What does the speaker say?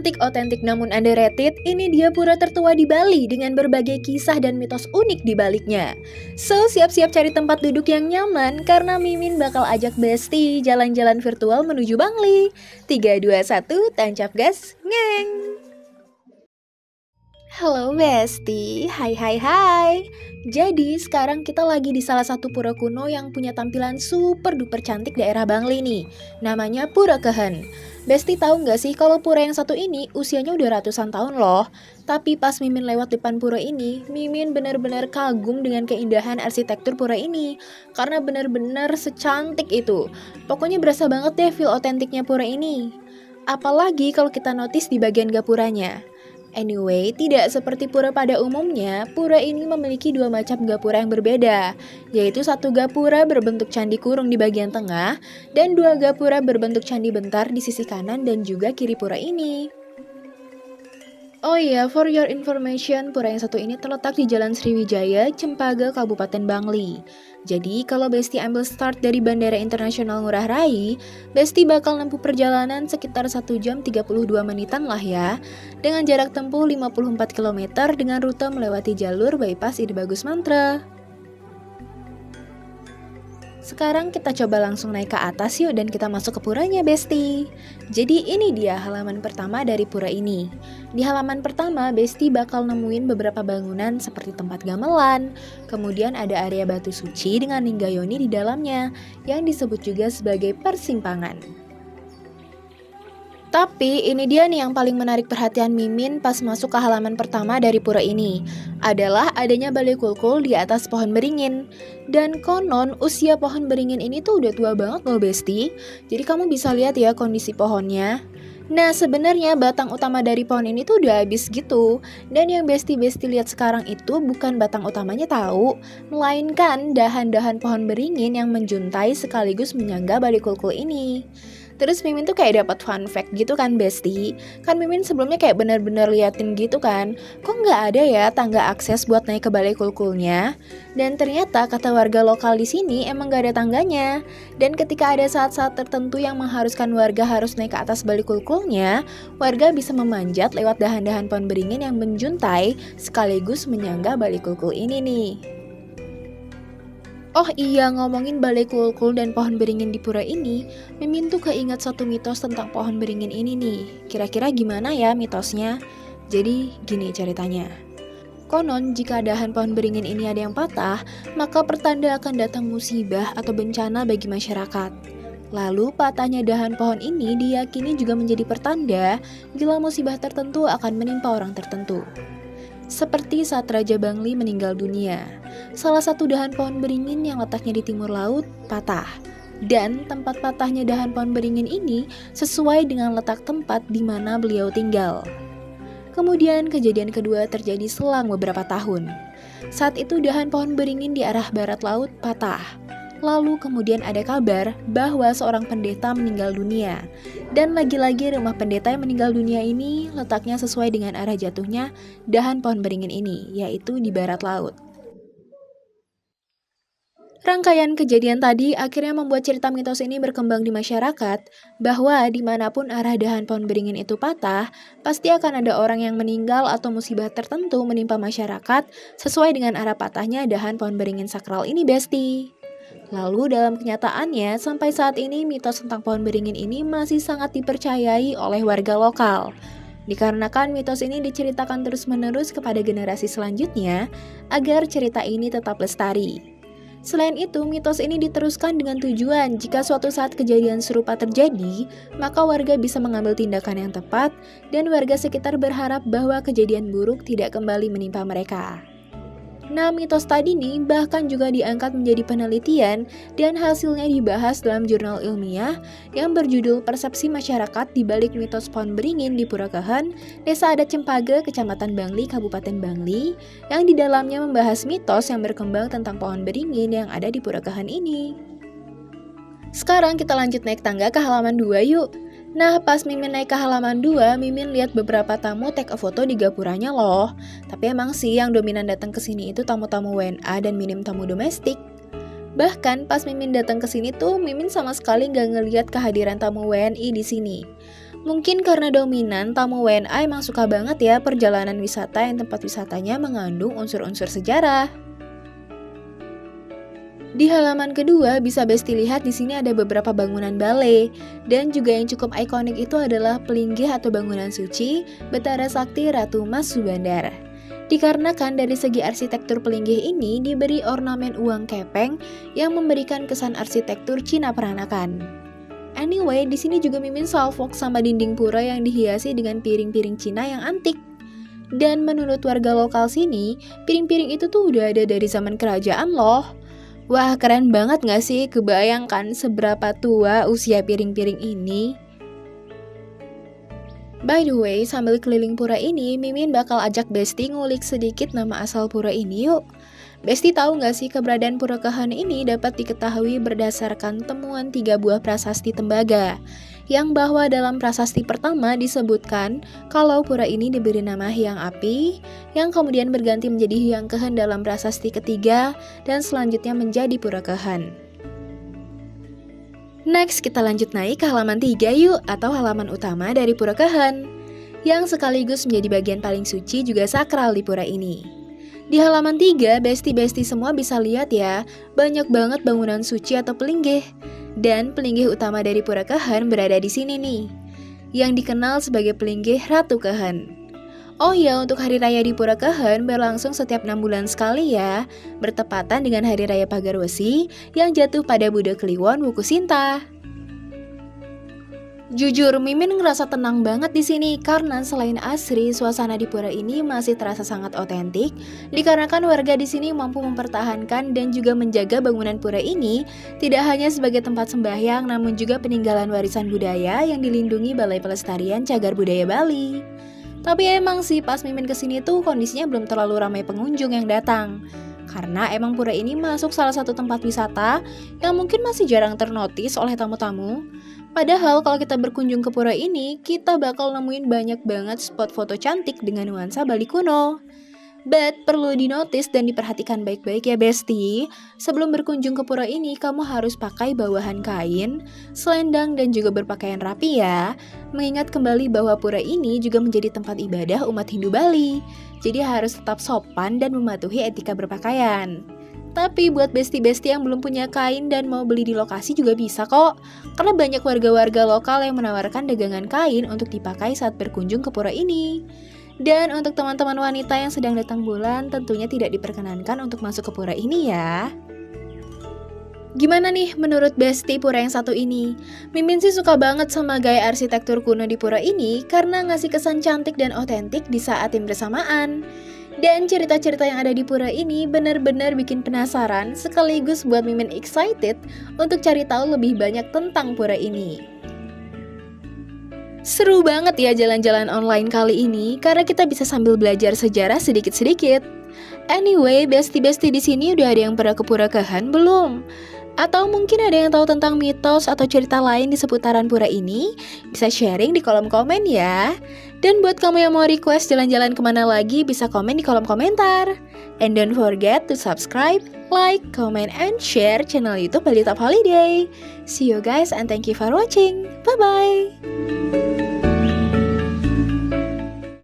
Cantik, otentik namun underrated, ini dia pura tertua di Bali dengan berbagai kisah dan mitos unik di baliknya. So, siap-siap cari tempat duduk yang nyaman karena Mimin bakal ajak Besti jalan-jalan virtual menuju Bangli. 3, 2, 1, tancap gas, ngeng! Halo Besti, hai hai hai. Jadi sekarang kita lagi di salah satu pura kuno yang punya tampilan super duper cantik daerah Bangli nih. Namanya Pura Kehen. Besti tahu nggak sih kalau pura yang satu ini usianya udah ratusan tahun loh. Tapi pas Mimin lewat depan pura ini, Mimin benar-benar kagum dengan keindahan arsitektur pura ini. Karena benar-benar secantik itu. Pokoknya berasa banget deh feel otentiknya pura ini. Apalagi kalau kita notice di bagian gapuranya. Anyway, tidak seperti pura pada umumnya, pura ini memiliki dua macam gapura yang berbeda, yaitu satu gapura berbentuk candi kurung di bagian tengah, dan dua gapura berbentuk candi bentar di sisi kanan dan juga kiri pura ini. Oh iya, for your information, pura yang satu ini terletak di Jalan Sriwijaya, Cempaka, Kabupaten Bangli. Jadi, kalau Besti ambil start dari Bandara Internasional Ngurah Rai, Besti bakal nempuh perjalanan sekitar 1 jam 32 menitan lah ya, dengan jarak tempuh 54 km dengan rute melewati jalur bypass Ide Bagus Mantra. Sekarang kita coba langsung naik ke atas yuk dan kita masuk ke puranya, Besti. Jadi ini dia halaman pertama dari pura ini. Di halaman pertama, Besti bakal nemuin beberapa bangunan seperti tempat gamelan, kemudian ada area batu suci dengan linggayoni di dalamnya, yang disebut juga sebagai persimpangan. Tapi ini dia nih yang paling menarik perhatian Mimin pas masuk ke halaman pertama dari pura ini, adalah adanya balai kulkul di atas pohon beringin. Dan konon usia pohon beringin ini tuh udah tua banget loh Besti, jadi kamu bisa lihat ya kondisi pohonnya. Nah sebenarnya batang utama dari pohon ini tuh udah habis gitu. Dan yang Besti lihat sekarang itu bukan batang utamanya tahu, melainkan dahan-dahan pohon beringin yang menjuntai sekaligus menyangga balai kulkul ini. Terus Mimin tuh kayak dapat fun fact gitu kan Besti. Kan Mimin sebelumnya kayak bener-bener liatin gitu kan, kok nggak ada ya tangga akses buat naik ke balai kulkulnya. Dan ternyata kata warga lokal di sini emang nggak ada tangganya. Dan ketika ada saat-saat tertentu yang mengharuskan warga harus naik ke atas balai kulkulnya, warga bisa memanjat lewat dahan-dahan pohon beringin yang menjuntai sekaligus menyangga balai kulkul ini nih. Oh iya, ngomongin balai kulkul dan pohon beringin di pura ini, Mimin tuh keinget satu mitos tentang pohon beringin ini nih. Kira-kira gimana ya mitosnya? Jadi gini ceritanya. Konon jika dahan pohon beringin ini ada yang patah, maka pertanda akan datang musibah atau bencana bagi masyarakat. Lalu patahnya dahan pohon ini diyakini juga menjadi pertanda bila musibah tertentu akan menimpa orang tertentu. Seperti saat Raja Bangli meninggal dunia, salah satu dahan pohon beringin yang letaknya di timur laut patah. Dan tempat patahnya dahan pohon beringin ini sesuai dengan letak tempat di mana beliau tinggal. Kemudian kejadian kedua terjadi selang beberapa tahun. Saat itu dahan pohon beringin di arah barat laut patah. Lalu kemudian ada kabar bahwa seorang pendeta meninggal dunia. Dan lagi-lagi rumah pendeta yang meninggal dunia ini letaknya sesuai dengan arah jatuhnya dahan pohon beringin ini, yaitu di barat laut. Rangkaian kejadian tadi akhirnya membuat cerita mitos ini berkembang di masyarakat, bahwa dimanapun arah dahan pohon beringin itu patah, pasti akan ada orang yang meninggal atau musibah tertentu menimpa masyarakat sesuai dengan arah patahnya dahan pohon beringin sakral ini, Besti. Lalu dalam kenyataannya, sampai saat ini mitos tentang pohon beringin ini masih sangat dipercayai oleh warga lokal. Dikarenakan mitos ini diceritakan terus-menerus kepada generasi selanjutnya, agar cerita ini tetap lestari. Selain itu, mitos ini diteruskan dengan tujuan jika suatu saat kejadian serupa terjadi, maka warga bisa mengambil tindakan yang tepat, dan warga sekitar berharap bahwa kejadian buruk tidak kembali menimpa mereka. Nah, mitos tadi nih bahkan juga diangkat menjadi penelitian dan hasilnya dibahas dalam jurnal ilmiah yang berjudul Persepsi Masyarakat di Balik Mitos Pohon Beringin di Pura Kehen, Desa Adat Cempaka, Kecamatan Bangli, Kabupaten Bangli, yang di dalamnya membahas mitos yang berkembang tentang pohon beringin yang ada di Pura Kehen ini. Sekarang kita lanjut naik tangga ke halaman 2 yuk. Nah, pas Mimin naik ke halaman 2, Mimin lihat beberapa tamu take a foto di gapuranya loh. Tapi emang sih yang dominan datang ke sini itu tamu-tamu WNA dan minim tamu domestik. Bahkan pas Mimin datang ke sini tuh, Mimin sama sekali nggak ngeliat kehadiran tamu WNI di sini. Mungkin karena dominan, tamu WNA emang suka banget ya perjalanan wisata yang tempat wisatanya mengandung unsur-unsur sejarah. Di halaman kedua bisa Besti lihat di sini ada beberapa bangunan balai, dan juga yang cukup ikonik itu adalah pelinggih atau bangunan suci Betara Sakti Ratu Mas Subandar. Dikarenakan dari segi arsitektur pelinggih ini diberi ornamen uang kepeng yang memberikan kesan arsitektur Cina peranakan. Anyway, di sini juga Mimin salvok sama dinding pura yang dihiasi dengan piring-piring Cina yang antik. Dan menurut warga lokal sini, piring-piring itu tuh udah ada dari zaman kerajaan loh. Wah, keren banget gak sih? Kebayangkan seberapa tua usia piring-piring ini? By the way, sambil keliling pura ini, Mimin bakal ajak Besti ngulik sedikit nama asal pura ini yuk. Besti tahu gak sih keberadaan Pura Kehen ini dapat diketahui berdasarkan temuan 3 buah prasasti tembaga, yang bahwa dalam prasasti pertama disebutkan kalau pura ini diberi nama Hyang Api, yang kemudian berganti menjadi Hyang Kehen dalam prasasti ketiga, dan selanjutnya menjadi Pura Kehen. Next, kita lanjut naik ke halaman 3 yuk, atau halaman utama dari Pura Kehen, yang sekaligus menjadi bagian paling suci juga sakral di pura ini. Di halaman 3, besti-besti semua bisa lihat ya, banyak banget bangunan suci atau pelinggih. Dan pelinggih utama dari Pura Kehen berada di sini nih, yang dikenal sebagai pelinggih Ratu Kehen. Oh ya, untuk hari raya di Pura Kehen berlangsung setiap 6 bulan sekali ya, bertepatan dengan Hari Raya Pagar Wesi yang jatuh pada Buddha Kliwon Wukusinta. Jujur, Mimin ngerasa tenang banget di sini karena selain asri, suasana di pura ini masih terasa sangat otentik. Dikarenakan warga di sini mampu mempertahankan dan juga menjaga bangunan pura ini tidak hanya sebagai tempat sembahyang, namun juga peninggalan warisan budaya yang dilindungi Balai Pelestarian Cagar Budaya Bali. Tapi emang sih pas Mimin kesini tuh kondisinya belum terlalu ramai pengunjung yang datang. Karena emang pura ini masuk salah satu tempat wisata yang mungkin masih jarang ternotis oleh tamu-tamu. Padahal kalau kita berkunjung ke pura ini, kita bakal nemuin banyak banget spot foto cantik dengan nuansa Bali kuno. But perlu dinotis dan diperhatikan baik-baik ya Besti. Sebelum berkunjung ke pura ini, kamu harus pakai bawahan kain, selendang, dan juga berpakaian rapi ya. Mengingat kembali bahwa pura ini juga menjadi tempat ibadah umat Hindu Bali. Jadi harus tetap sopan dan mematuhi etika berpakaian. Tapi buat besti-besti yang belum punya kain dan mau beli di lokasi juga bisa kok. Karena banyak warga-warga lokal yang menawarkan dagangan kain untuk dipakai saat berkunjung ke pura ini. Dan untuk teman-teman wanita yang sedang datang bulan tentunya tidak diperkenankan untuk masuk ke pura ini ya. Gimana nih menurut Besti pura yang satu ini? Mimin sih suka banget sama gaya arsitektur kuno di pura ini karena ngasih kesan cantik dan otentik di saat yang bersamaan. Dan cerita-cerita yang ada di pura ini benar-benar bikin penasaran sekaligus buat Mimin excited untuk cari tahu lebih banyak tentang pura ini. Seru banget ya jalan-jalan online kali ini karena kita bisa sambil belajar sejarah sedikit-sedikit. Anyway, besti-besti di sini udah ada yang pernah ke Pura Kehen belum? Atau mungkin ada yang tahu tentang mitos atau cerita lain di seputaran pura ini? Bisa sharing di kolom komen ya. Dan buat kamu yang mau request jalan-jalan kemana lagi, bisa komen di kolom komentar. And don't forget to subscribe, like, comment, and share channel YouTube Bali Top Holiday. See you guys and thank you for watching. Bye-bye.